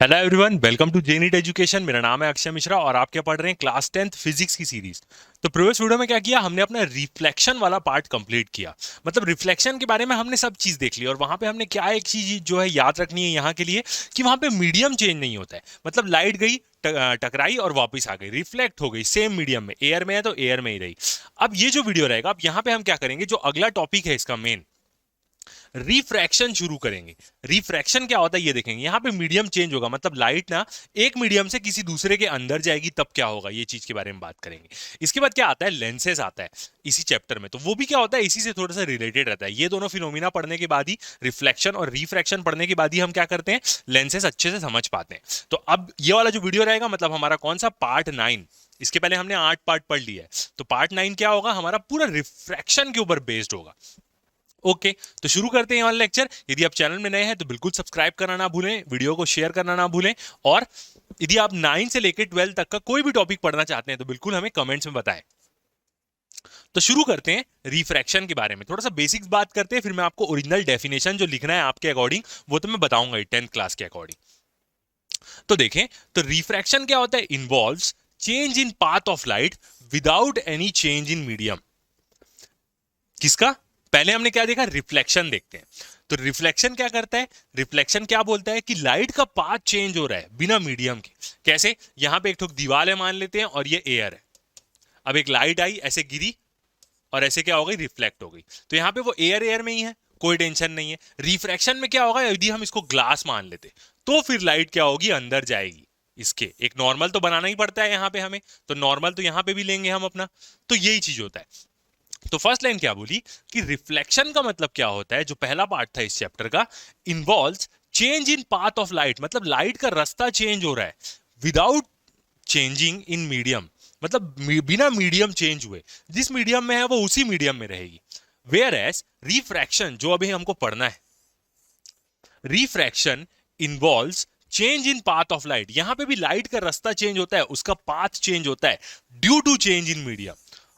Hello everyone, welcome to जेनीट education. मेरा नाम है अक्षय मिश्रा और आप क्या पढ़ रहे हैं? क्लास 10th फिजिक्स की सीरीज। तो प्रीवियस वीडियो में क्या किया हमने? अपना रिफ्लेक्शन वाला पार्ट कंप्लीट किया। मतलब रिफ्लेक्शन के बारे में हमने सब चीज देख ली और वहां पे हमने क्या एक चीज जो है याद रखनी है यहाँ के लिए कि वहां पे मीडियम चेंज नहीं होता है। मतलब लाइट गई, टकराई और वापस आ गई, रिफ्लेक्ट हो गई सेम मीडियम में। एयर में है तो एयर में ही रही। अब ये जो वीडियो रहेगा, अब यहाँ पे हम क्या करेंगे, जो अगला टॉपिक है इसका मेन, रिफ्रैक्शन शुरू करेंगे। रिफ्रैक्शन क्या होता है ये देखेंगे। यहां पे मीडियम चेंज होगा, मतलब लाइट ना एक मीडियम से किसी दूसरे के अंदर जाएगी, तब क्या होगा ये चीज के बारे में बात करेंगे। इसके बाद क्या आता है? लेंसेज आता है इसी चैप्टर में। तो वो भी क्या होता है, इसी से थोड़ा सा रिलेटेड रहता है। ये दोनों फिनोमिना पढ़ने के बाद ही, रिफ्लेक्शन और रिफ्रैक्शन पढ़ने के बाद ही हम क्या करते हैं, लेंसेज अच्छे से समझ पाते हैं। तो अब ये वाला जो वीडियो रहेगा, मतलब हमारा कौन सा पार्ट 9। इसके पहले हमने 8 पार्ट पढ़ लिया है, तो पार्ट 9 क्या होगा हमारा? पूरा रिफ्रैक्शन के ऊपर बेस्ड होगा। ओके, तो शुरू करते हैं वाला लेक्चर। यदि आप चैनल में नए हैं तो बिल्कुल सब्सक्राइब करना ना भूलें, वीडियो को शेयर करना ना भूलें। और यदि आप 9 से लेकर 12 तक का कोई भी टॉपिक पढ़ना चाहते हैं तो बिल्कुल हमें कमेंट्स में बताएं। तो शुरू करते हैं रिफ्रैक्शन के बारे में। थोड़ा सा बेसिक्स बात करते हैं, फिर मैं आपको ओरिजिनल डेफिनेशन जो लिखना है आपके अकॉर्डिंग वो तो मैं बताऊंगा 10th क्लास के अकॉर्डिंग। तो देखें, तो रिफ्रैक्शन क्या होता है? Involves change in path of light without any change in medium. किसका? पहले हमने क्या देखा? रिफ्लेक्शन देखते हैं। तो रिफ्लेक्शन क्या करता है? रिफ्लेक्शन क्या बोलता है कि लाइट का पाथ चेंज हो रहा है बिना मीडियम के। कैसे? यहां पे एक ठोक दीवार है मान लेते हैं और ये एयर है। अब एक लाइट आई, ऐसे गिरी और ऐसे क्या हो गई? रिफ्लेक्ट हो गई। तो यहां पे वो एयर एयर में ही है, कोई टेंशन नहीं है। रिफ्रैक्शन में क्या होगा? यदि हम इसको ग्लास मान लेते तो फिर लाइट क्या होगी? अंदर जाएगी। इसके एक नॉर्मल तो बनाना ही पड़ता है यहां पे हमें, तो नॉर्मल तो यहां पे भी लेंगे हम अपना। तो यही चीज होता है। तो फर्स्ट लाइन क्या बोली कि रिफ्लेक्शन का मतलब क्या होता है, जो पहला पार्ट था इस चैप्टर का, involves change in path of light. मतलब लाइट का रास्ता चेंज हो रहा है विदाउट चेंजिंग इन मीडियम। मतलब बिना मीडियम चेंज हुए, जिस मीडियम में है वो उसी मीडियम में रहेगी। वेयर एज रिफ्रैक्शन, जो अभी हमको पढ़ना है, refraction involves change in path of light. यहां पे भी लाइट का रास्ता चेंज होता है, उसका पाथ चेंज होता है due to change in medium.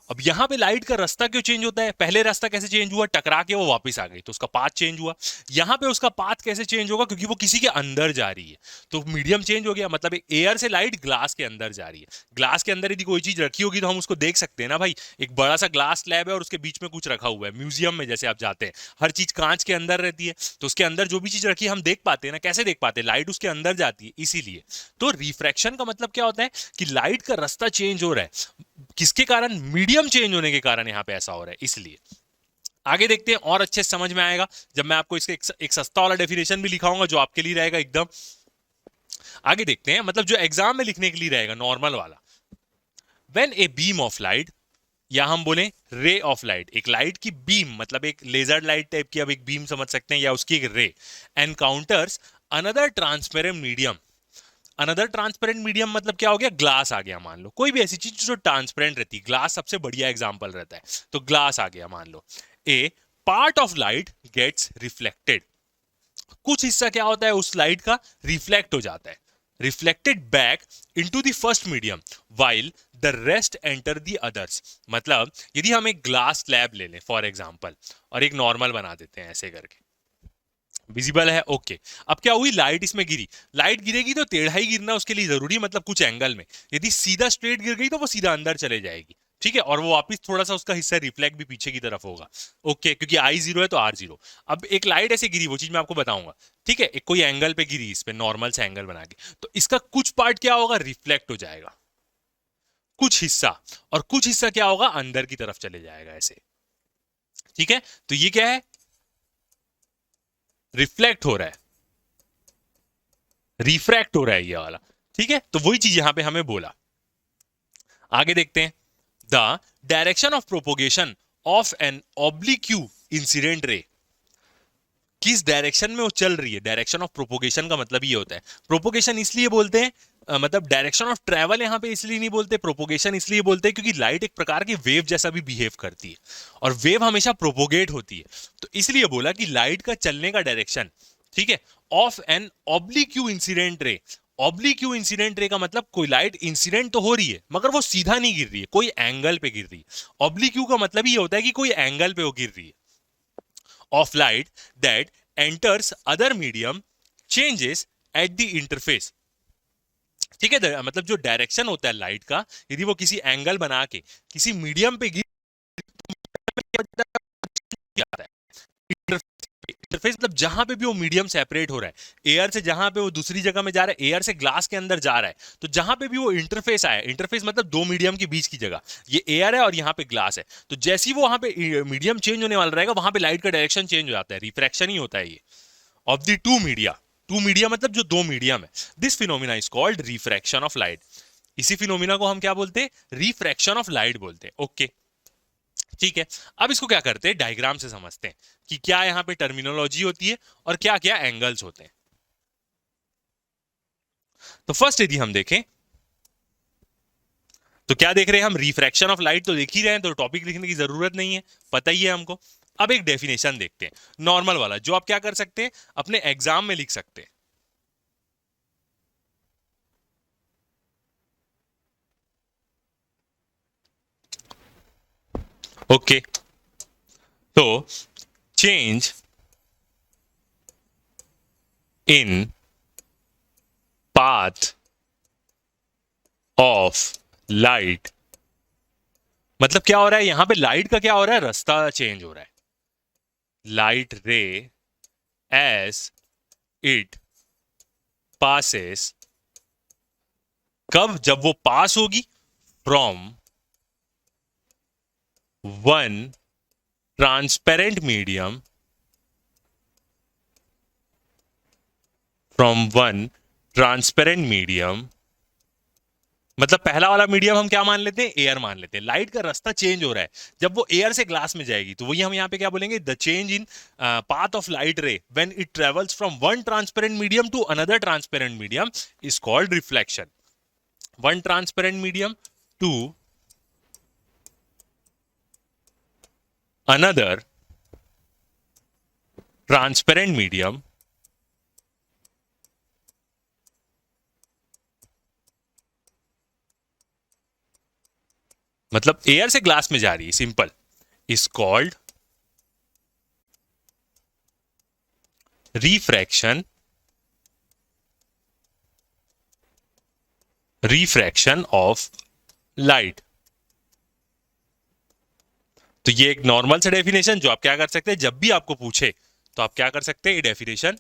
अब यहां पे लाइट का रास्ता क्यों चेंज होता है? पहले रास्ता कैसे चेंज हुआ? टकरा के वो वापस आ गई तो उसका पाथ चेंज हुआ। यहां पे उसका पाथ कैसे चेंज होगा? क्योंकि वो किसी के अंदर जा रही है, तो मीडियम चेंज हो गया। मतलब एयर से लाइट ग्लास के अंदर जा रही है। ग्लास के अंदर यदि कोई चीज रखी होगी तो हम उसको देख सकते हैं ना भाई। एक बड़ा सा ग्लास स्लैब है और उसके बीच में कुछ रखा हुआ है। म्यूजियम में जैसे आप जाते हैं, हर चीज कांच के अंदर रहती है, तो उसके अंदर जो भी चीज रखी है हम देख पाते हैं ना। कैसे देख पाते हैं? लाइट उसके अंदर जाती है इसीलिए। तो रिफ्रैक्शन का मतलब क्या होता है कि लाइट का रास्ता चेंज हो रहा है, किसके कारण? मीडियम चेंज होने के कारण यहां पे ऐसा हो रहा है, इसलिए। आगे देखते हैं और अच्छे से समझ में आएगा जब मैं आपको इसके एक सस्ता वाला डेफिनेशन भी लिखाऊंगा जो आपके लिए रहेगा एकदम। आगे देखते हैं, मतलब जो एग्जाम में लिखने के लिए रहेगा नॉर्मल वाला। When a beam of light, या हम बोले रे ऑफ लाइट, एक लाइट की बीम, मतलब एक लेजर लाइट टाइप की, अब एक बीम समझ सकते हैं, या उसकी एक रे, encounters another transparent medium. Another transparent medium मतलब क्या हो गया? ग्लास आ गया मान लो। कोई भी ऐसी चीज जो ट्रांसपेरेंट रहती है, ग्लास सबसे बढ़िया एग्जांपल रहता है, तो ग्लास आ गया मान लो। A part of light gets reflected, कुछ हिस्सा क्या होता है उस लाइट का? रिफ्लेक्ट हो जाता है, reflected back into the first medium while the rest enter the others. मतलब यदि हम एक ग्लास स्लैब ले लें फॉर एग्जांपल और एक नॉर्मल बना देते हैं ऐसे करके, विजिबल है? ओके। अब क्या हुई? लाइट इसमें गिरी। लाइट गिरेगी तो टेढ़ा ही गिरना उसके लिए जरूरी है, मतलब कुछ एंगल में। यदि सीधा स्ट्रेट गिर गई तो वो सीधा अंदर चले जाएगी, ठीक है, और वो वापस थोड़ा सा उसका हिस्सा रिफ्लेक्ट भी पीछे की तरफ होगा। ओके, क्योंकि आई जीरो है तो आर जीरो। अब एक लाइट ऐसे गिरी, वो चीज मैं आपको बताऊंगा, ठीक है, एक कोई एंगल पे गिरी, इस पे नॉर्मल से एंगल बना के, तो इसका कुछ पार्ट क्या होगा? रिफ्लेक्ट हो जाएगा, कुछ हिस्सा। और कुछ हिस्सा क्या होगा? अंदर की तरफ चले जाएगा ऐसे, ठीक है। तो ये क्या है? रिफ्लेक्ट हो रहा है, रिफ्रैक्ट हो रहा है ये वाला, ठीक है। तो वही चीज यहां पे हमें बोला। आगे देखते हैं, the direction of propagation of an oblique incident ray. किस डायरेक्शन में वो चल रही है? डायरेक्शन ऑफ प्रोपोगेशन का मतलब ये होता है, प्रोपोगेशन इसलिए बोलते हैं, मतलब डायरेक्शन ऑफ ट्रेवल यहां पे इसलिए नहीं बोलते, प्रोपोगेशन इसलिए बोलते हैं क्योंकि लाइट एक प्रकार की वेव जैसा भी बिहेव करती है और वेव हमेशा प्रोपोगेट होती है। तो इसलिए बोला कि लाइट का चलने का डायरेक्शन, ठीक है, ऑफ एन ऑब्लिक्यू इंसिडेंट रे। ऑब्लिक्यू इंसिडेंट रे का मतलब कोई लाइट इंसिडेंट तो हो रही है मगर वो सीधा नहीं गिर रही है, कोई एंगल पे गिर रही है। ऑब्लिक्यू का मतलब ये होता है कि कोई एंगल पे वो गिर रही है। Of light that enters other medium changes at the interface. ठीक है, मतलब जो डायरेक्शन होता है लाइट का, यदि वो किसी एंगल बना के किसी मीडियम पे गिर जाता है, इंटरफेस मतलब जहां पे भी वो मीडियम सेपरेट हो रहा है एयर से, जहां पे वो दूसरी जगह में जा रहा है, एयर से ग्लास के अंदर जा रहा है, तो जहां पे भी वो इंटरफेस आया, इंटरफेस मतलब दो मीडियम के बीच की जगह, ये एयर है और यहाँ पे ग्लास है, तो जैसे ही वो वहां पे मीडियम चेंज होने वाला रहेगा, वहां पे लाइट का डायरेक्शन चेंज हो जाता है, रिफ्रैक्शन ही होता है ये of the two media. Two media मतलब जो दो मीडियम है। This phenomena is called refraction of light. इसी फिनोमिना को हम क्या बोलते हैं? रिफ्रैक्शन ऑफ लाइट बोलते हैं। ओके, ठीक है। अब इसको क्या करते हैं, डायग्राम से समझते हैं कि क्या यहां पे टर्मिनोलॉजी होती है और क्या क्या एंगल्स होते हैं। तो फर्स्ट यदि हम देखें तो क्या देख रहे हैं हम? रिफ्रैक्शन ऑफ लाइट तो देख ही रहे हैं, तो टॉपिक लिखने की जरूरत नहीं है, पता ही है हमको। अब एक डेफिनेशन देखते हैं, नॉर्मल वाला, जो आप क्या कर सकते हैं, अपने एग्जाम में लिख सकते हैं। ओके, तो change in path of light, मतलब क्या हो रहा है यहां पे? लाइट का क्या हो रहा है? रास्ता चेंज हो रहा है। लाइट रे एज इट पासेस, कब? जब वो पास होगी from one transparent medium, from one transparent medium, मतलब पहला वाला मीडियम हम क्या मान लेते हैं? एयर मान लेते हैं। लाइट का रास्ता चेंज हो रहा है जब वो एयर से ग्लास में जाएगी, तो वही हम यहाँ पे क्या बोलेंगे? The change in path of light ray when it travels from one transparent medium to another transparent medium is called reflection. One transparent medium to another transparent medium, मतलब एयर से ग्लास में जा रही है, simple, is called refraction. Refraction of light. तो ये एक normal सा डेफिनेशन जो आप क्या कर सकते हैं, जब भी आपको पूछे तो आप क्या कर सकते हैं, ये डेफिनेशन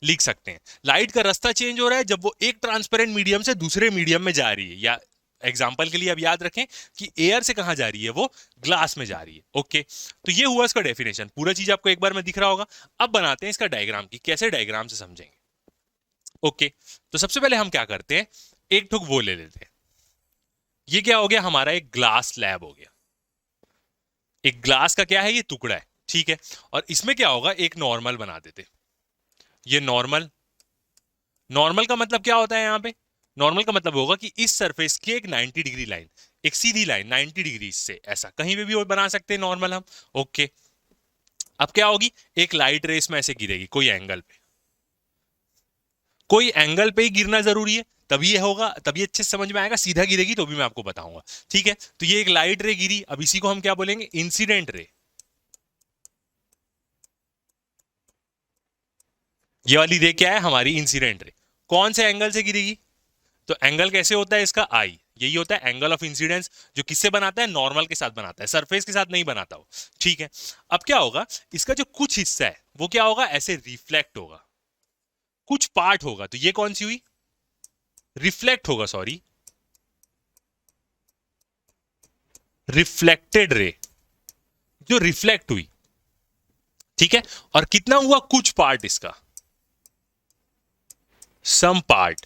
लिख सकते हैं। लाइट का रास्ता चेंज हो रहा है जब वो एक ट्रांसपेरेंट मीडियम से दूसरे मीडियम में जा रही है, या एग्जाम्पल के लिए अब याद रखें कि एयर से कहां जा रही है? वो ग्लास में जा रही है। ओके, तो ये हुआ इसका डेफिनेशन, पूरा चीज आपको एक बार में दिख रहा होगा। अब बनाते हैं इसका डायग्राम की, कैसे डायग्राम से समझेंगे। ओके, तो सबसे पहले हम क्या करते हैं, एक ठुक वो ले लेते हैं। ये क्या हो गया? हमारा एक ग्लास स्लैब हो गया। एक ग्लास का क्या है? ये टुकड़ा है, ठीक है। और इसमें क्या होगा? एक नॉर्मल बना देते। ये नॉर्मल, नॉर्मल का मतलब क्या होता है यहाँ पे? नॉर्मल का मतलब होगा कि इस सरफेस की एक 90 डिग्री लाइन, एक सीधी लाइन 90 डिग्री से, ऐसा कहीं पे भी बना सकते हैं नॉर्मल हम। ओके, अब क्या होगी? एक लाइट रेस में ऐसे गिरेगी कोई एंगल पे, कोई एंगल पे ही गिरना जरूरी है, तभी ये होगा, तभी अच्छे से समझ में आएगा। सीधा गिरेगी तो भी मैं आपको बताऊंगा, ठीक है। तो ये एक लाइट रे गिरी, अब इसी को हम क्या बोलेंगे? Incident ray. ये वाली रे क्या है? हमारी इंसिडेंट रे। कौन से एंगल से गिरेगी? तो एंगल कैसे होता है इसका? आई, यही होता है एंगल ऑफ इंसिडेंस, जो किससे बनाता है? नॉर्मल के साथ बनाता है, सरफेस के साथ नहीं बनाता वो, ठीक है। अब क्या होगा? इसका जो कुछ हिस्सा है वो क्या होगा? ऐसे रिफ्लेक्ट होगा, कुछ पार्ट होगा, तो ये कौन सी हुई? रिफ्लेक्ट होगा, सॉरी, रिफ्लेक्टेड रे, जो रिफ्लेक्ट हुई, ठीक है। और कितना हुआ? कुछ पार्ट इसका, सम पार्ट,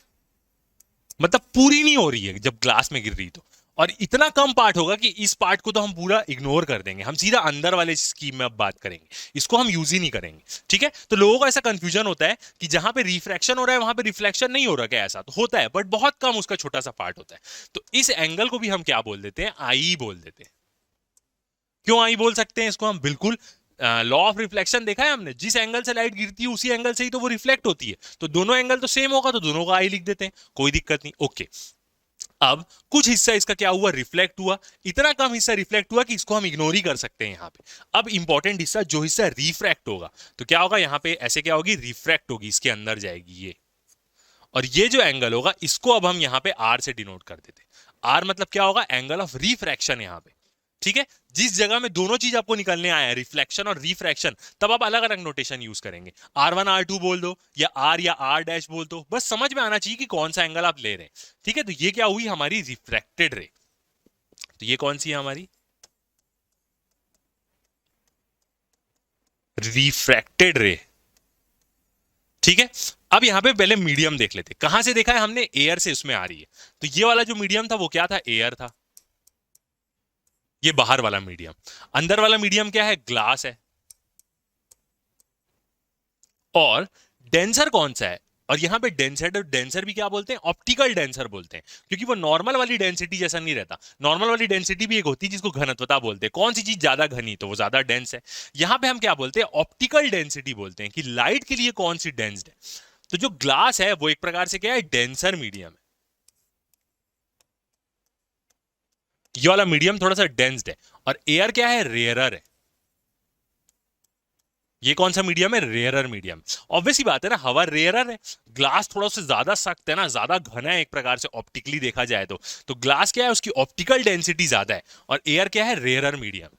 मतलब पूरी नहीं हो रही है जब ग्लास में गिर रही तो। और इतना कम पार्ट होगा कि इस पार्ट को तो हम पूरा इग्नोर कर देंगे, हम सीधा अंदर वाले स्कीम में अब बात करेंगे, इसको हम यूज ही नहीं करेंगे, ठीक है। तो लोगों को ऐसा कंफ्यूजन होता है कि जहां पे रिफ्रैक्शन हो रहा है वहां पे रिफ्लेक्शन नहीं हो रहा, क्या? ऐसा तो होता है, बट बहुत कम उसका छोटा सा पार्ट होता है। तो इस एंगल को भी हम क्या बोल देते हैं? आई बोल देते हैं। क्यों आई बोल सकते हैं इसको हम? बिल्कुल, लॉ ऑफ रिफ्लेक्शन देखा है हमने, जिस एंगल से लाइट गिरती है उसी एंगल से ही तो वो रिफ्लेक्ट होती है, तो दोनों एंगल तो सेम होगा, तो दोनों का आई लिख देते हैं, कोई दिक्कत नहीं। ओके, अब कुछ हिस्सा इसका क्या हुआ, रिफ्लेक्ट हुआ, इतना कम हिस्सा रिफ्लेक्ट हुआ कि इसको हम इग्नोर ही कर सकते हैं यहाँ पे। अब इंपॉर्टेंट हिस्सा जो हिस्सा रिफ्रैक्ट होगा, तो क्या होगा यहाँ पे, ऐसे क्या होगी, रिफ्रैक्ट होगी, इसके अंदर जाएगी ये, और ये जो एंगल होगा इसको अब हम यहाँ पे आर से डिनोट कर देते हैं। आर मतलब क्या होगा, एंगल ऑफ रिफ्रैक्शन यहाँ पे। ठीक है, जिस जगह में दोनों चीज आपको निकलने आया है, रिफ्लेक्शन और रिफ्रैक्शन, तब आप अलग अलग नोटेशन यूज करेंगे, R1 R2 बोल दो या आर या आर डैश बोल दो, बस समझ में आना चाहिए कि कौन सा एंगल आप ले रहे हैं। ठीक है, तो ये क्या हुई हमारी रिफ्रैक्टेड रे, तो ये कौन सी है हमारी, रिफ्रैक्टेड रे। ठीक है, अब यहां पे पहले मीडियम देख लेते, कहां से देखा है हमने, एयर से, उसमें आ रही है। तो ये वाला जो मीडियम था वो क्या था, एयर था, ये बाहर वाला मीडियम। अंदर वाला मीडियम क्या है, ग्लास है। और डेंसर कौन सा है, और यहां पे डेंसर, डेंसर भी क्या बोलते हैं, ऑप्टिकल डेंसर बोलते हैं, क्योंकि वो नॉर्मल वाली डेंसिटी जैसा नहीं रहता। नॉर्मल वाली डेंसिटी भी एक होती है जिसको घनत्वता बोलते हैं, कौन सी चीज ज्यादा घनी तो वो ज्यादा डेंस है। यहां पे हम क्या बोलते हैं, ऑप्टिकल डेंसिटी बोलते हैं, कि लाइट के लिए कौन सी डेंस्ड है। तो जो ग्लास है वो एक प्रकार से क्या है, डेंसर मीडियम है, ये वाला मीडियम थोड़ा सा डेंस्ड है। और एयर क्या है, रेयरर है, ये कौन सा मीडियम है, रेयरर मीडियम। ऑब्वियसली बात है ना, हवा रेयरर है, ग्लास थोड़ा सा ज्यादा सख्त है ना, ज्यादा घना है एक प्रकार से ऑप्टिकली देखा जाए तो ग्लास क्या है, उसकी ऑप्टिकल डेंसिटी ज्यादा है, और एयर क्या है, रेयरर मीडियम।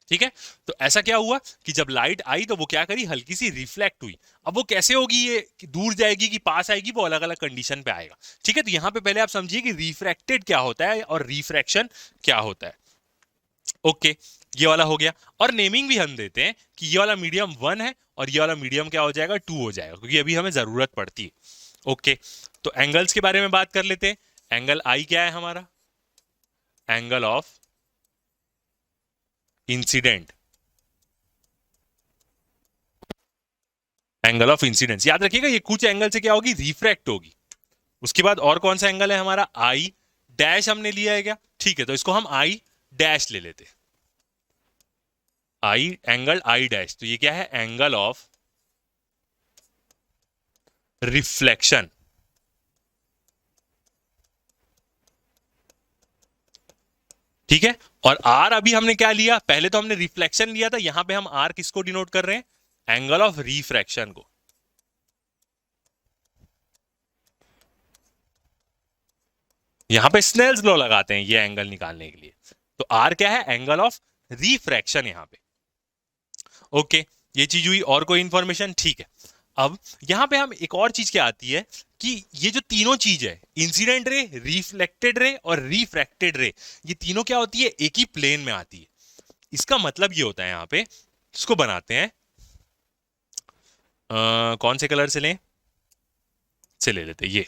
ठीक है, तो ऐसा क्या हुआ कि जब लाइट आई तो वो क्या करी, हल्की सी रिफ्लेक्ट हुई। अब वो कैसे होगी, ये कि दूर जाएगी कि पास आएगी, वो अलग अलग कंडीशन पे आएगा। ठीक है, तो यहां पे पहले आप समझिए कि रिफ्रैक्टेड क्या होता है और रिफ्रैक्शन क्या होता है। ओके, ये वाला हो गया। और नेमिंग भी हम देते हैं कि ये वाला मीडियम 1 है और ये वाला मीडियम क्या हो जाएगा, 2 हो जाएगा, क्योंकि अभी हमें जरूरत पड़ती है। ओके, तो एंगल्स के बारे में बात कर लेते हैं। एंगल आई क्या है हमारा, angle of incident, angle of incidence, याद रखिएगा ये कुछ एंगल से क्या होगी, रिफ्रैक्ट होगी। उसके बाद और कौन सा एंगल है हमारा, आई डैश हमने लिया है क्या, ठीक है, तो इसको हम आई डैश ले लेते, आई एंगल आई डैश, तो ये क्या है, एंगल ऑफ रिफ्लेक्शन। ठीक है, और आर अभी हमने क्या लिया, पहले तो हमने रिफ्लेक्शन लिया था, यहां पे हम आर किसको डिनोट कर रहे हैं, एंगल ऑफ रिफ्रैक्शन को। यहां पे स्नेल्स लॉ लगाते हैं ये एंगल निकालने के लिए। तो आर क्या है, एंगल ऑफ रिफ्रैक्शन यहां पे। ओके, ये चीज हुई, और कोई इंफॉर्मेशन, ठीक है। अब यहां पे हम एक और चीज क्या आती है कि ये जो तीनों चीज है, इंसिडेंट रे, रिफ्लेक्टेड रे और रिफ्रैक्टेड रे, ये तीनों क्या होती है, एक ही प्लेन में आती है। इसका मतलब ये होता है, यहां पे इसको बनाते हैं, कौन से कलर से लें, से ले लेते हैं ये।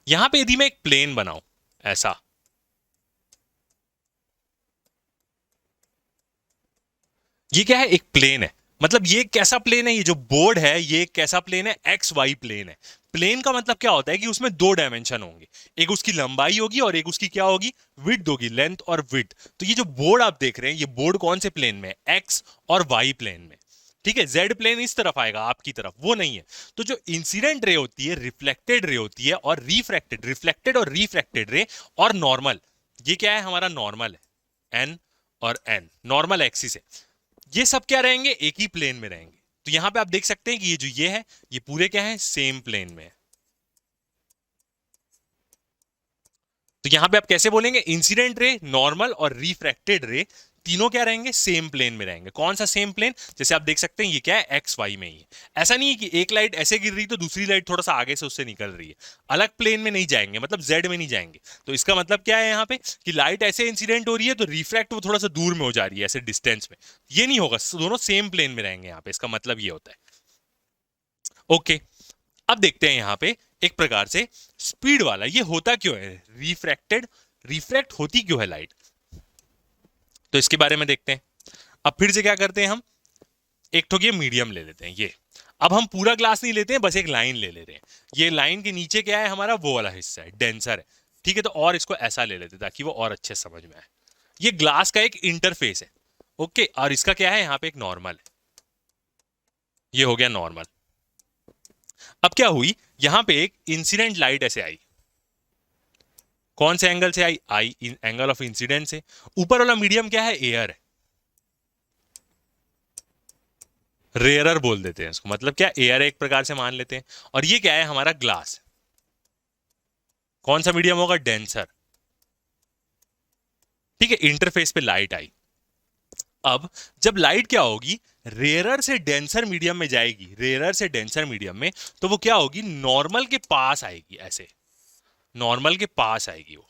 यहां पे यदि मैं एक प्लेन बनाऊं ऐसा, ये क्या है, एक प्लेन है, मतलब ये कैसा प्लेन है, ये जो बोर्ड है ये कैसा प्लेन है, एक्स वाई प्लेन है। प्लेन का मतलब क्या होता है कि उसमें दो डायमेंशन होंगे, एक उसकी लंबाई होगी और एक उसकी क्या होगी, विड्थ होगी, लेंथ और विड्थ। तो ये जो बोर्ड आप देख रहे हैं, ये बोर्ड कौन से प्लेन में, एक्स और वाई प्लेन में। ठीक है, जेड प्लेन इस तरफ आएगा आपकी तरफ, वो नहीं है। तो जो इंसिडेंट रे होती है, रिफ्लेक्टेड रे होती है, और रिफ्रैक्टेड, रिफ्लेक्टेड और रिफ्रैक्टेड रे, और नॉर्मल, ये क्या है हमारा, नॉर्मल है, एन और एन नॉर्मल एक्सिस है, ये सब क्या रहेंगे, एक ही प्लेन में रहेंगे। तो यहां पे आप देख सकते हैं कि ये जो ये है, ये पूरे क्या है, सेम प्लेन में है। तो यहां पे आप कैसे बोलेंगे, इंसिडेंट रे, नॉर्मल और रिफ्रैक्टेड रे, तीनों क्या रहेंगे, सेम प्लेन में रहेंगे। कौन सा सेम प्लेन, जैसे आप देख सकते हैं ये क्या है, एक्स वाई में ही है। ऐसा नहीं है कि एक लाइट ऐसे गिर रही तो दूसरी लाइट थोड़ा सा आगे से उससे निकल रही है, अलग प्लेन में नहीं जाएंगे, मतलब जेड में नहीं जाएंगे। तो इसका मतलब क्या है यहाँ पे, कि लाइट ऐसे इंसिडेंट हो रही है तो रिफ्रैक्ट वो थोड़ा सा दूर में हो जा रही है, ऐसे डिस्टेंस में, ये नहीं होगा, दोनों सेम प्लेन में रहेंगे यहाँ पे, इसका मतलब ये होता है। ओके, अब देखते हैं यहां पे एक प्रकार से स्पीड वाला, ये होता क्यों है, रिफ्रैक्टेड, रिफ्रैक्ट होती क्यों है लाइट, तो इसके बारे में देखते हैं। अब फिर से क्या करते हैं हम, एक ठोक ये मीडियम ले लेते हैं ये। अब हम पूरा ग्लास नहीं लेते हैं, बस एक लाइन ले लेते हैं। ये लाइन के नीचे क्या है हमारा, वो वाला हिस्सा है, डेंसर है। ठीक है, तो और इसको ऐसा ले लेते हैं ताकि वो और अच्छे समझ में आए। ये ग्लास का एक इंटरफेस है। ओके, और इसका क्या है, यहाँ पे एक नॉर्मल है, ये हो गया नॉर्मल। अब क्या हुई, यहां पे एक इंसिडेंट लाइट ऐसे आई, कौन से एंगल से आई? आई एंगल ऑफ इंसिडेंस से। ऊपर वाला मीडियम क्या है? एयर है, रेयरर बोल देते हैं इसको, मतलब क्या, एयर एक प्रकार से मान लेते हैं। और ये क्या है? हमारा ग्लास। कौन सा मीडियम होगा? डेंसर। ठीक है, इंटरफेस पे लाइट आई। अब जब लाइट क्या होगी, रेयरर से डेंसर मीडियम में जाएगी, रेयरर से डेंसर मीडियम में, तो वो क्या होगी? नॉर्मल के पास आएगी, ऐसे नॉर्मल के पास आएगी वो।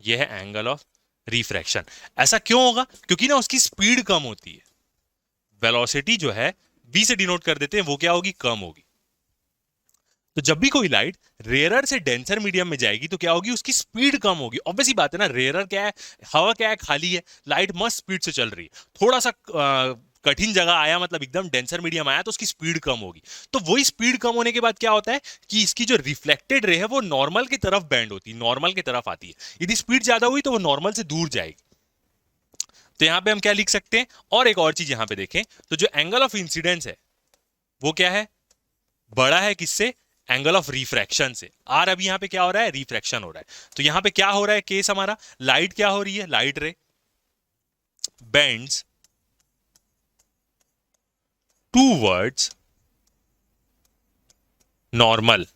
ये है एंगल ऑफ रिफ्रैक्शन। ऐसा क्यों होगा? क्योंकि ना उसकी स्पीड कम होती है। वेलोसिटी जो है v से डिनोट कर देते हैं, वो क्या होगी? कम होगी। तो जब भी कोई लाइट रेयरर से डेंसर मीडियम में जाएगी तो क्या होगी? उसकी स्पीड कम होगी। ऑब्वियस ही बात है ना, रेयरर क्या है? हवा क्या है? खाली है। लाइट मस्त स्पीड से चल रही है। थोड़ा सा कठिन जगह आया, मतलब एकदम डेंसर मीडियम आया, तो उसकी स्पीड कम होगी। तो वही स्पीड कम होने के बाद क्या होता है कि इसकी जो रिफ्लेक्टेड रे है वो नॉर्मल की तरफ बेंड होती है, नॉर्मल की तरफ आती है। यदि स्पीड ज्यादा हुई तो वो नॉर्मल से दूर जाएगी। तो यहां पे हम क्या लिख सकते हैं? और एक और चीज यहां पे देखें तो जो एंगल ऑफ इंसिडेंस है वो क्या है? बड़ा है किससे? एंगल ऑफ रिफ्रैक्शन से। आर अभी यहां पे क्या हो रहा है? रिफ्रैक्शन हो रहा है। तो यहां पे क्या हो रहा है केस हमारा? लाइट क्या हो रही है? लाइट रे बेंड्स टूवर्ड्स नॉर्मल।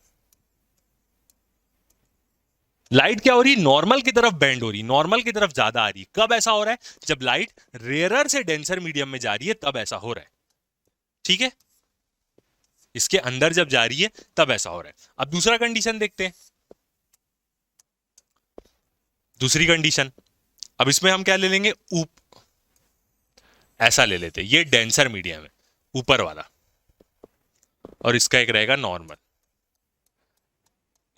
लाइट क्या हो रही है? नॉर्मल की तरफ बेंड हो रही है, नॉर्मल की तरफ ज्यादा आ रही है। कब ऐसा हो रहा है? जब लाइट रेयरर से डेंसर मीडियम में जा रही है, तब ऐसा हो रहा है। ठीक है, इसके अंदर जब जा रही है तब ऐसा हो रहा है। अब दूसरा कंडीशन देखते हैं। दूसरी कंडीशन, अब इसमें हम क्या ले लेंगे? ऐसा ले लेते हैं, ये डेंसर मीडियम है ऊपर वाला, और इसका एक रहेगा नॉर्मल।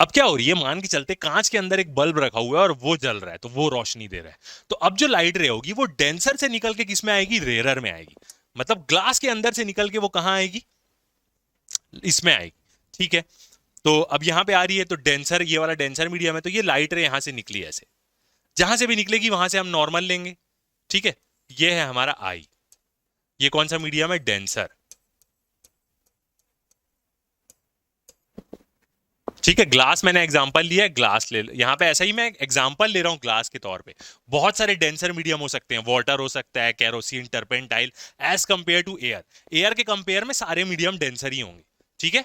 अब क्या हो रही है? मान के चलते कांच के अंदर एक बल्ब रखा हुआ है और वो जल रहा है, तो वो रोशनी दे रहा है। तो अब जो लाइट रे होगी वो डेंसर से निकल के किस में आएगी? रेयरर में आएगी। मतलब ग्लास के अंदर से निकल के वो कहां आएगी? इसमें आएगी। ठीक है, तो अब यहां पे आ रही है, तो डेंसर, ये वाला डेंसर मीडियम है, तो ये लाइट रे यहां से निकली ऐसे। जहां से भी निकलेगी वहां से हम नॉर्मल लेंगे। ठीक है, ये है हमारा आई। ये कौन सा मीडियम है? डेंसर। ठीक है, ग्लास मैंने एग्जांपल लिया है, ग्लास ले, यहां पे ऐसा ही मैं एग्जांपल ले रहा हूं ग्लास के तौर पे। बहुत सारे डेंसर मीडियम हो सकते हैं, वाटर हो सकता है, kerosene, turpentine, as compare to air. Air के कंपेयर में सारे मीडियम डेंसर ही होंगे। ठीक है,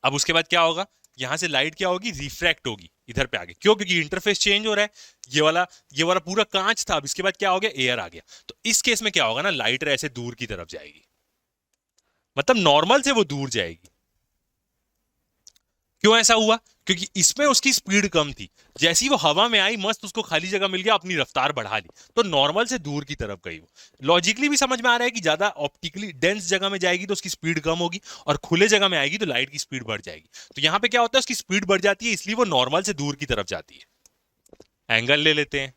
अब उसके बाद क्या होगा? यहां से लाइट क्या होगी? रिफ्रैक्ट होगी इधर पे आगे। क्यों? क्योंकि इंटरफेस चेंज हो रहा है। ये वाला पूरा कांच था, अब इसके बाद क्या हो गया? एयर आ गया। तो इस केस में क्या होगा ना, लाइट ऐसे दूर की तरफ जाएगी, मतलब नॉर्मल से वो दूर जाएगी। क्यों ऐसा हुआ? क्योंकि इसमें उसकी स्पीड कम थी। जैसी वो हवा में आई, मस्त उसको खाली जगह मिल गया, अपनी रफ्तार बढ़ा ली, तो नॉर्मल से दूर की तरफ गई वो। लॉजिकली भी समझ में आ रहा है कि ज्यादा ऑप्टिकली डेंस जगह में जाएगी तो उसकी स्पीड कम होगी, और खुले जगह में आएगी तो लाइट की स्पीड बढ़ जाएगी। तो यहां पे क्या होता है? उसकी स्पीड बढ़ जाती है, इसलिए वो नॉर्मल से दूर की तरफ जाती है। एंगल ले लेते हैं,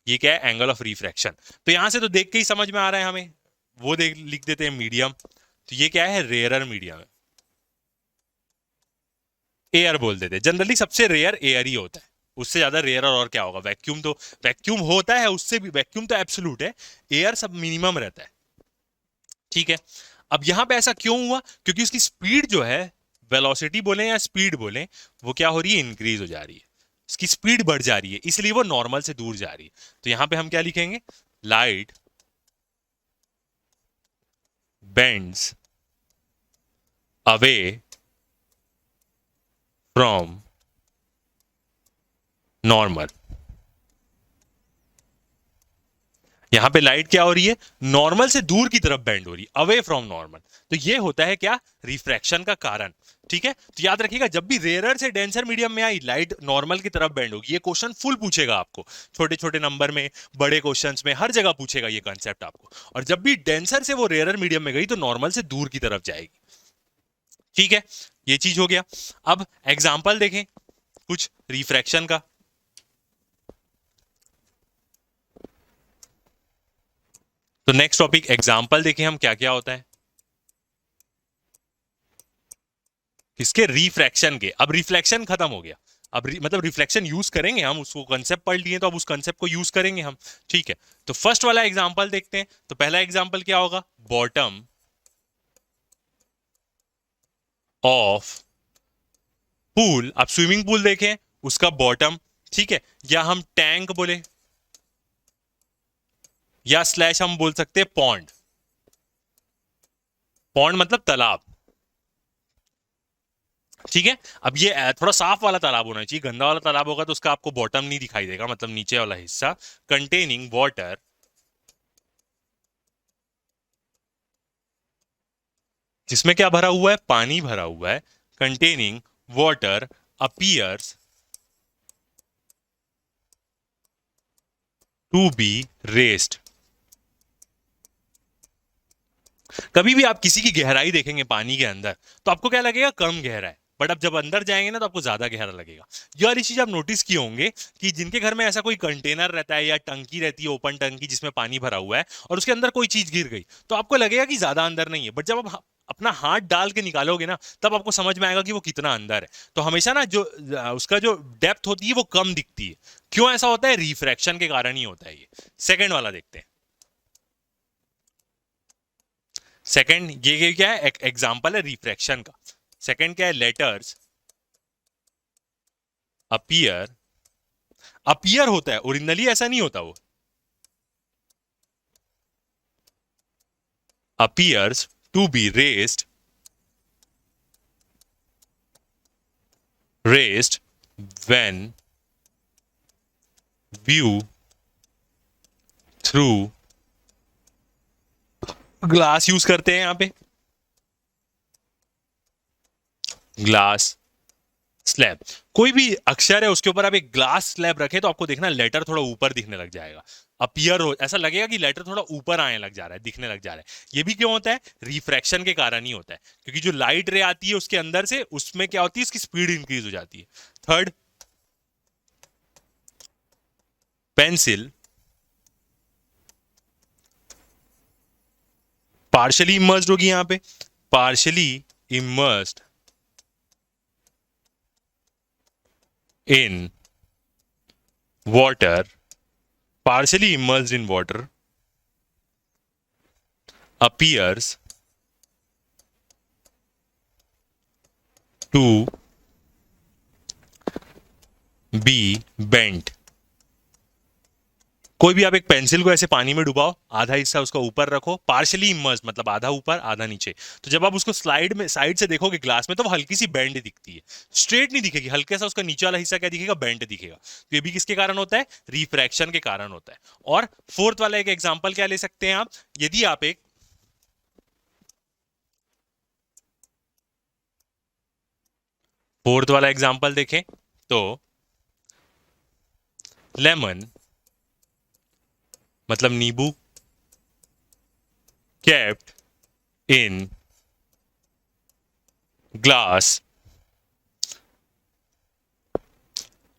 ये क्या है? Angle of refraction. तो यहां से तो देख के ही समझ में आ रहा है हमें, वो देख लिख देते हैं मीडियम। तो ये क्या है? रेयरर मीडियम है, एयर बोल देते हैं। जनरली सबसे रेयर एयर ही होता है, उससे ज्यादा रेयर और क्या होगा? वैक्यूम तो, वैक्यूम होता है उससे भी, वैक्यूम तो एब्सोल्यूट है, एयर सब मिनिमम रहता है। ठीक है, अब यहां पे ऐसा क्यों हुआ? क्योंकि उसकी स्पीड जो है, वेलोसिटी बोले या स्पीड बोले, वो क्या हो रही है? इंक्रीज हो जा रही है, उसकी स्पीड बढ़ जा रही है, इसलिए वो नॉर्मल से दूर जा रही है। तो यहां पे हम क्या लिखेंगे? Light bends away from normal. यहां पे लाइट क्या हो रही है? नॉर्मल से दूर की तरफ बेंड हो रही है, अवे फ्रॉम नॉर्मल। तो ये होता है क्या? रिफ्रैक्शन का कारण। ठीक है, तो याद रखिएगा, जब भी रेयरर से डेंसर मीडियम में आई, लाइट नॉर्मल की तरफ बेंड होगी। ये क्वेश्चन फुल पूछेगा आपको, छोटे छोटे नंबर में, बड़े क्वेश्चंस में, हर जगह पूछेगा ये कंसेप्ट आपको। और जब भी डेंसर से वो रेयरर मीडियम में गई तो नॉर्मल से दूर की तरफ जाएगी। ठीक है, ये चीज हो गया। अब एग्जाम्पल देखें कुछ रिफ्रैक्शन का। तो नेक्स्ट टॉपिक एग्जाम्पल देखें हम, क्या क्या होता है किसके? रिफ्रैक्शन के। अब रिफ्लेक्शन खत्म हो गया, अब मतलब रिफ्लेक्शन यूज करेंगे हम, उसको कंसेप्ट पढ़ लिए तो अब उस कंसेप्ट को यूज करेंगे हम। ठीक है, तो फर्स्ट वाला एग्जांपल देखते हैं। तो पहला एग्जांपल क्या होगा? Bottom of pool. अब स्विमिंग पूल देखें, उसका बॉटम, ठीक है, या हम टैंक बोले, या स्लैश हम बोल सकते हैं पॉन्ड। पॉन्ड मतलब तालाब, ठीक है। अब ये थोड़ा साफ वाला तालाब होना चाहिए, गंदा वाला तालाब होगा तो उसका आपको बॉटम नहीं दिखाई देगा, मतलब नीचे वाला हिस्सा। कंटेनिंग वाटर, जिसमें क्या भरा हुआ है, पानी भरा हुआ है। Containing water appears to be raised. कभी भी आप किसी की गहराई देखेंगे पानी के अंदर तो आपको क्या लगेगा, कम गहरा है, बट अब जब अंदर जाएंगे ना तो आपको ज्यादा गहरा लगेगा। ये वाली चीज आप नोटिस किए होंगे कि जिनके घर में ऐसा कोई कंटेनर रहता है या टंकी रहती है, ओपन टंकी जिसमें पानी भरा हुआ है, और उसके अंदर कोई चीज गिर गई तो आपको लगेगा कि ज्यादा अंदर नहीं है, बट जब आप अपना हाथ डाल के निकालोगे ना तब आपको समझ में आएगा कि वो कितना अंदर है। तो हमेशा ना जो उसका जो डेप्थ होती है वो कम दिखती है। क्यों ऐसा होता है, रिफ्रैक्शन के कारण ही होता है ये। सेकेंड वाला देखते हैं। सेकंड ये क्या है, एग्जांपल है रिफ्रैक्शन का। सेकंड क्या है, लेटर्स अपीयर। अपीयर होता है, ओरिजिनली ऐसा नहीं होता वो। Appears to be raised when view through glass use करते हैं यहां पे, ग्लास स्लैब। कोई भी अक्षर है उसके ऊपर आप एक ग्लास स्लैब रखे तो आपको देखना लेटर थोड़ा ऊपर दिखने लग जाएगा। अपीयर हो, ऐसा लगेगा कि लेटर थोड़ा ऊपर आने लग जा रहा है, दिखने लग जा रहा है। ये भी क्यों होता है, रिफ्रैक्शन के कारण ही होता है, क्योंकि जो लाइट रे आती है उसके अंदर से उसमें क्या होती है, इसकी स्पीड इंक्रीज हो जाती है। थर्ड, पेंसिल पार्शली इमर्स्ड होगी यहां पे, partially immersed in water, partially immersed in water, appears to be bent। कोई भी आप एक पेंसिल को ऐसे पानी में डुबाओ, आधा हिस्सा उसका ऊपर रखो, पार्शली इमर्स मतलब आधा ऊपर आधा नीचे, तो जब आप उसको स्लाइड में साइड से देखोगे ग्लास में तो वो हल्की सी बेंड दिखती है, स्ट्रेट नहीं दिखेगी, हल्का सा उसका नीचे वाला हिस्सा क्या दिखेगा, बेंड दिखेगा। तो ये भी किसके कारण होता है, रिफ्रैक्शन के कारण होता है। और फोर्थ वाला एक एग्जाम्पल क्या ले सकते हैं आप, यदि आप एक फोर्थ वाला एग्जाम्पल देखें तो लेमन मतलब नींबू, केप्ट इन ग्लास,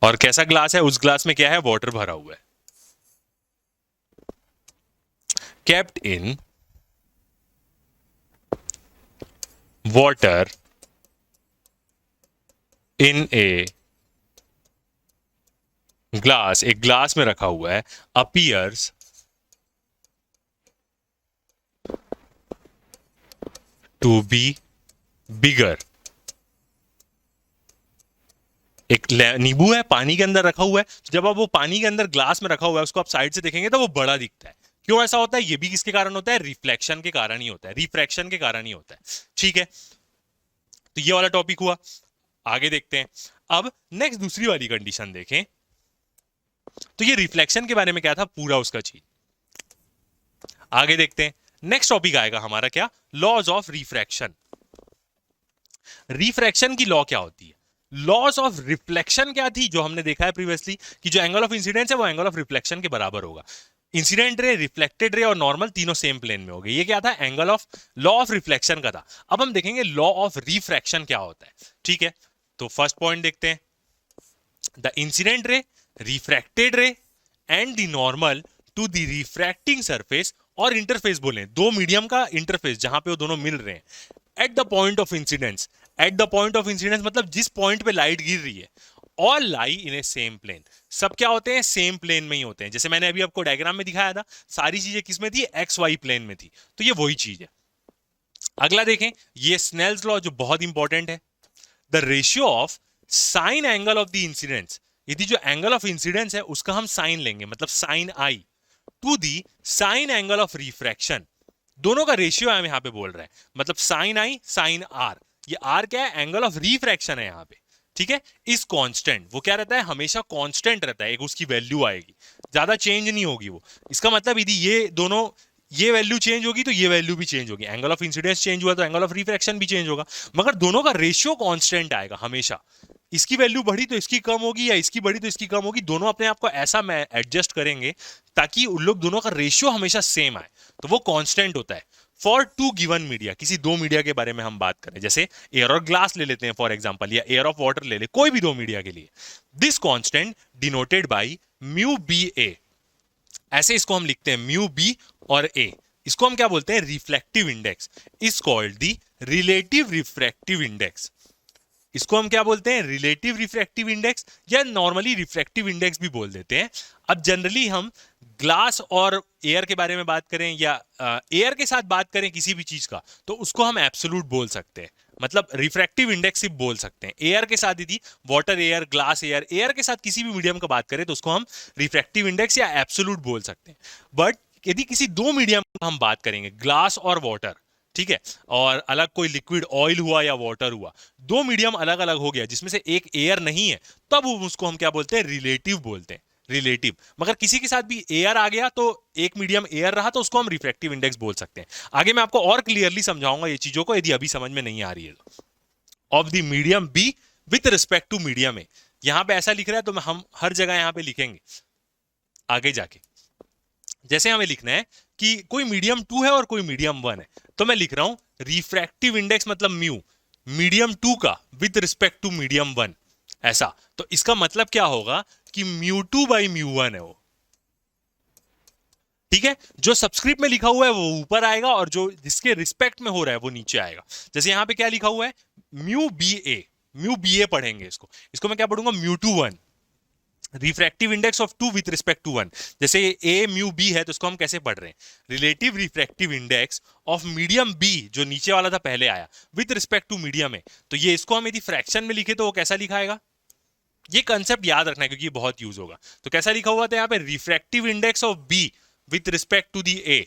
और कैसा ग्लास है, उस ग्लास में क्या है, वाटर भरा हुआ है। Kept in water in a glass, एक ग्लास में रखा हुआ है। Appears to be bigger. एक नींबू है पानी के अंदर रखा हुआ है, तो जब आप वो पानी के अंदर ग्लास में रखा हुआ है उसको आप साइड से देखेंगे तो वो बड़ा दिखता है। क्यों ऐसा होता है, ये भी किसके कारण होता है, रिफ्लेक्शन के कारण ही होता है, रिफ्रैक्शन के कारण ही होता है। ठीक है, तो ये वाला टॉपिक हुआ। आगे देखते हैं। अब नेक्स्ट दूसरी वाली कंडीशन देखें, तो ये रिफ्लेक्शन के बारे में क्या था पूरा उसका चीज। आगे देखते हैं। नेक्स्ट टॉपिक आएगा हमारा क्या, लॉज ऑफ रिफ्रैक्शन। रिफ्रैक्शन की लॉ क्या होती है, लॉस ऑफ रिफ्लेक्शन क्या थी, जो हमने देखा है प्रीवियसली कि जो एंगल ऑफ इंसिडेंस है वो एंगल ऑफ रिफ्लेक्शन के बराबर होगा। इंसिडेंट रे, रिफ्लेक्टेड रे और नॉर्मल तीनों सेम प्लेन में हो गए। ये क्या था, angle of law of reflection का था। अब हम देखेंगे लॉ ऑफ रिफ्रैक्शन क्या होता है। ठीक है, तो फर्स्ट पॉइंट देखते हैं। The incident ray, refracted ray and the normal to the refracting surface, और इंटरफेस बोले दो मीडियम का इंटरफेस जहां पे वो दोनों मिल रहे हैं। At the point of incidence, at the point of incidence मतलब जिस पॉइंट पे लाइट गिर रही है, ऑल लाई इन ए सेम प्लेन। सब क्या होते हैं, सेम प्लेन में ही होते हैं। जैसे मैंने अभी आपको डायग्राम में दिखाया था, सारी चीजें किस में थी, एक्स वाई प्लेन में थी, तो ये वही चीज है। अगला देखें, ये स्नेल्स लॉ जो बहुत इंपॉर्टेंट है। The ratio of sine angle of the incidence, यदि जो एंगल ऑफ इंसिडेंस है उसका हम साइन लेंगे, मतलब sine i, to the sine angle of refraction, दोनों का रेशियो हम यहां पे बोल रहे हैं, मतलब साइन आई साइन आर, ये आर क्या है, एंगल ऑफ रिफ्रैक्शन है यहां पे, ठीक है। इस कांस्टेंट, वो क्या रहता है, हमेशा कांस्टेंट रहता है, एक उसकी वैल्यू आएगी, ज्यादा चेंज नहीं होगी वो। इसका मतलब यदि ये दोनों, ये वैल्यू चेंज होगी तो ये वैल्यू भी चेंज होगी, एंगल ऑफ इंसिडेंस चेंज हुआ तो एंगल ऑफ रिफ्रैक्शन भी चेंज होगा, मगर दोनों का रेशियो कांस्टेंट आएगा हमेशा। इसकी वैल्यू बढ़ी तो इसकी कम होगी, या इसकी बढ़ी तो इसकी कम होगी, दोनों अपने आप को ऐसा एडजस्ट करेंगे ताकि उन लोग दोनों का रेशियो हमेशा सेम आए, तो वो कांस्टेंट होता है। फॉर टू गिवन मीडिया, किसी दो मीडिया के बारे में हम बात करें, जैसे एयर और ग्लास ले लेते हैं फॉर एग्जांपल, या एयर ऑफ वाटर ले ले, कोई भी दो मीडिया के लिए, this constant denoted by mu B A, ऐसे इसको हम लिखते हैं म्यू बी और ए, इसको हम क्या बोलते हैं, reflective index, is called the relative refractive index. इसको हम क्या बोलते हैं, रिलेटिव रिफ्रैक्टिव इंडेक्स, या नॉर्मली रिफ्रैक्टिव इंडेक्स भी बोल देते हैं। अब जनरली हम ग्लास और एयर के बारे में बात करें, या एयर के साथ बात करें किसी भी चीज का, तो उसको हम एब्सोल्यूट बोल सकते हैं, मतलब रिफ्रैक्टिव इंडेक्स ही बोल सकते हैं। एयर के साथ यदि water air, glass air, air के साथ किसी भी मीडियम का बात करें तो उसको हम रिफ्रैक्टिव इंडेक्स या एब्सोल्यूट बोल सकते हैं। बट यदि किसी दो मीडियम का हम बात करेंगे, ग्लास और वाटर, ठीक है, और अलग कोई लिक्विड ऑयल हुआ या वाटर हुआ, दो मीडियम अलग अलग हो गया जिसमें से एक एयर नहीं है, तब उसको हम क्या बोलते हैं, रिलेटिव बोलते हैं, रिलेटिव। मगर किसी के साथ भी एयर आ गया तो एक मीडियम एयर रहा तो उसको हम रिफ्रैक्टिव इंडेक्स बोल सकते हैं। आगे मैं आपको और क्लियरली समझाऊंगा ये चीजों को, यदि अभी समझ में नहीं आ रही है। Of the medium B with respect to medium A, यहां पे ऐसा लिख रहा है तो हम हर जगह यहां पे लिखेंगे आगे जाके। जैसे हमें लिखना है कि कोई मीडियम 2 है और कोई मीडियम 1 है, तो मैं लिख रहा हूं रिफ्रैक्टिव इंडेक्स मतलब म्यू, मीडियम 2 का विद रिस्पेक्ट टू मीडियम 1, ऐसा। तो इसका मतलब क्या होगा कि म्यू 2 बाई म्यू 1 है वो, ठीक है। जो सब्सक्रिप्ट में लिखा हुआ है वो ऊपर आएगा, और जो जिसके रिस्पेक्ट में हो रहा है वो नीचे आएगा। जैसे यहां पे क्या लिखा हुआ है, mu B A, mu B A पढ़ेंगे इसको, इसको मैं क्या पढ़ूंगा, mu 2 1, refractive index of two with respect to one. जैसे ए म्यू बी है तो इसको हम कैसे पढ़ रहे हैं, relative refractive index of medium B, जो नीचे वाला था पहले आया, विथ रिस्पेक्ट टू मीडियम है, तो ये इसको हम यदि फ्रैक्शन में लिखे तो वो कैसा लिखाएगा, ये कंसेप्ट याद रखना है क्योंकि ये बहुत यूज होगा। तो कैसा लिखा हुआ था यहाँ पे, refractive index of B with respect to the A,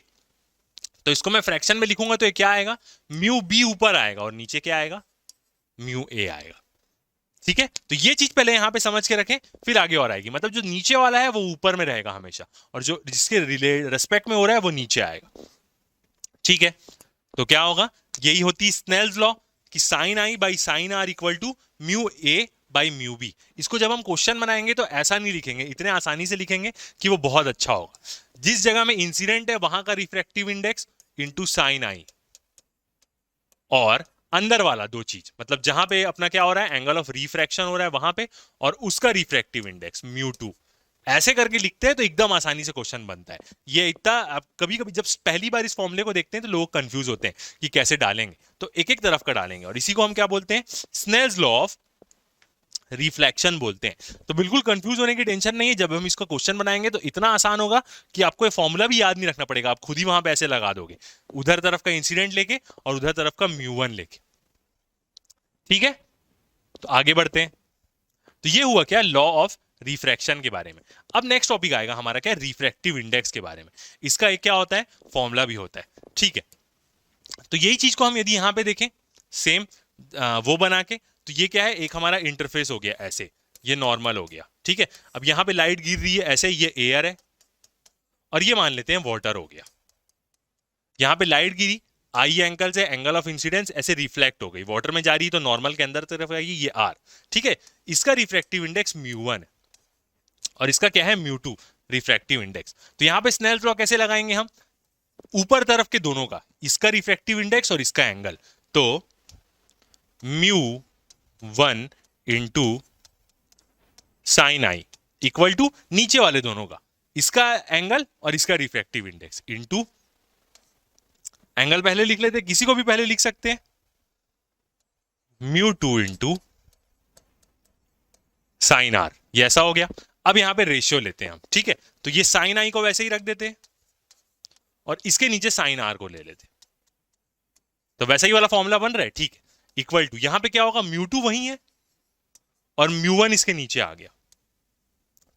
तो इसको मैं फ्रैक्शन में लिखूंगा तो ये क्या आएगा, म्यू बी ऊपर आएगा और नीचे क्या आएगा, म्यू ए आएगा, ठीक है। तो ये चीज पहले यहां पे समझ के रखें, फिर आगे और आएगी, मतलब जो नीचे वाला है वो ऊपर में रहेगा हमेशा, और जो जिसके रेस्पेक्ट में हो रहा है वो नीचे आएगा, ठीक है। तो क्या होगा, यही होती स्नेल्स लॉ कि sine i by sine r equal to mu A by mu B. इसको जब हम क्वेश्चन बनाएंगे तो ऐसा नहीं लिखेंगे, इतने आसानी से लिखेंगे कि वो बहुत अच्छा होगा। जिस जगह में इंसिडेंट है वहां का रिफ्रैक्टिव इंडेक्स इंटू साइन आई, और अंदर वाला दो चीज, मतलब जहां पे अपना क्या हो रहा है, एंगल ऑफ रिफ्रैक्शन हो रहा है वहां पे, और उसका रिफ्रैक्टिव इंडेक्स म्यू 2, ऐसे करके लिखते हैं तो एकदम आसानी से क्वेश्चन बनता है। ये इतना, आप कभी कभी जब पहली बार इस फॉर्मूले को देखते हैं तो लोग कंफ्यूज होते हैं कि कैसे डालेंगे, तो एक एक तरफ का डालेंगे, और इसी को हम क्या बोलते हैं, स्नेल्स लॉ ऑफ रिफ्लेक्शन बोलते हैं। तो बिल्कुल कंफ्यूज होने की टेंशन नहीं है, जब हम इसका क्वेश्चन बनाएंगे तो इतना आसान होगा कि आपको ये फॉर्मूला भी याद नहीं रखना पड़ेगा, आप खुद ही वहां पे ऐसे लगा दोगे, उधर तरफ का इंसिडेंट लेके और उधर तरफ का म्यू 1 लेके, ठीक है। तो आगे बढ़ते हैं, तो ये हुआ क्या, लॉ ऑफ रिफ्रैक्शन के बारे में। अब नेक्स्ट टॉपिक आएगा हमारा क्या, रिफ्रैक्टिव इंडेक्स के बारे में। इसका एक क्या होता है, फॉर्मूला भी होता है, ठीक है। तो यही चीज को हम यदि यहां पे देखें सेम वो बना के, तो ये क्या है, एक हमारा इंटरफेस हो गया ऐसे, ये नॉर्मल हो गया, ठीक है। अब यहां पे लाइट गिर रही है ऐसे, ये एयर है, और ये मान लेते हैं वाटर हो गया। यहां पे लाइट गिरी, आई एंगल से एंगल ऑफ इंसिडेंस ऐसे रिफ्लेक्ट हो गई, वाटर में जा रही है तो नॉर्मल के अंदर तरफ आएगी, ये आर, ठीक है। इसका रिफ्रैक्टिव इंडेक्स म्यू 1 है, और इसका क्या है, म्यू 2 रिफ्रैक्टिव इंडेक्स। तो यहां पे स्नेल लॉ कैसे लगाएंगे हम, ऊपर तरफ के दोनों का, इसका रिफ्रैक्टिव इंडेक्स और इसका एंगल, तो mu 1 into sine i equal to नीचे वाले दोनों का, इसका एंगल और इसका रिफ्रैक्टिव इंडेक्स इंटू, एंगल पहले लिख लेते, किसी को भी पहले लिख सकते हैं, म्यू 2 इंटू साइन आर, ये ऐसा हो गया। अब यहां पे रेशियो लेते हैं हम, ठीक है। तो ये साइन आई को वैसे ही रख देते हैं, और इसके नीचे साइन आर को ले लेते हैं, तो वैसा ही वाला फॉर्मूला बन रहा है, ठीक है। इक्वल टू, यहां पे क्या होगा, म्यू 2 वही है, और म्यू1 इसके नीचे आ गया।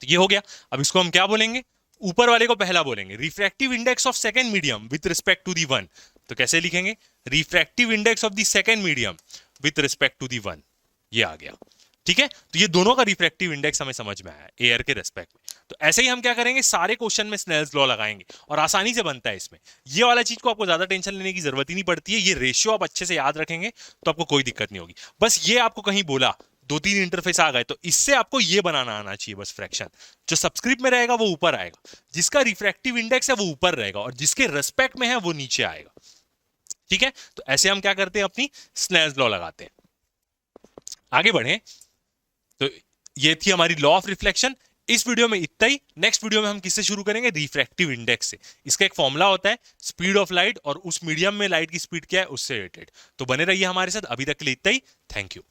तो ये हो गया। अब इसको हम क्या बोलेंगे, ऊपर वाले को पहला बोलेंगे refractive index of second medium with respect to the one. तो कैसे लिखेंगे, refractive index of the second medium with respect to the one. ये आ गया, ठीक है। तो ये दोनों का रिफ्रैक्टिव इंडेक्स हमें समझ में आया एयर के रेस्पेक्ट में। तो ऐसे ही हम क्या करेंगे, सारे क्वेश्चन में स्नेल्स लॉ लगाएंगे और आसानी से बनता है इसमें। ये वाला चीज को आपको ज्यादा टेंशन लेने की जरूरत ही नहीं पड़ती है। ये रेशियो आप अच्छे से याद रखेंगे तो आपको कोई दिक्कत नहीं होगी। बस ये आपको कहीं बोला 2-3 इंटरफेस आ गए तो इससे आपको ये बनाना आना चाहिए बस। फ्रैक्शन जो सबस्क्रिप्ट में रहेगा वो ऊपर आएगा, जिसका रिफ्रैक्टिव इंडेक्स है वो ऊपर रहेगा, और जिसके रेस्पेक्ट में है वो नीचे आएगा, ठीक है। तो ऐसे हम क्या करते हैं, अपनी स्नेल्स लॉ लगाते हैं। आगे बढ़े तो ये थी हमारी लॉ ऑफ रिफ्लेक्शन। इस वीडियो में इतना ही। नेक्स्ट वीडियो में हम किससे शुरू करेंगे, रिफ्रैक्टिव इंडेक्स से। इसका एक फॉर्मूला होता है स्पीड ऑफ लाइट, और उस मीडियम में लाइट की स्पीड क्या है उससे रिलेटेड। तो बने रहिए हमारे साथ। अभी तक के लिए इतना ही। Thank you.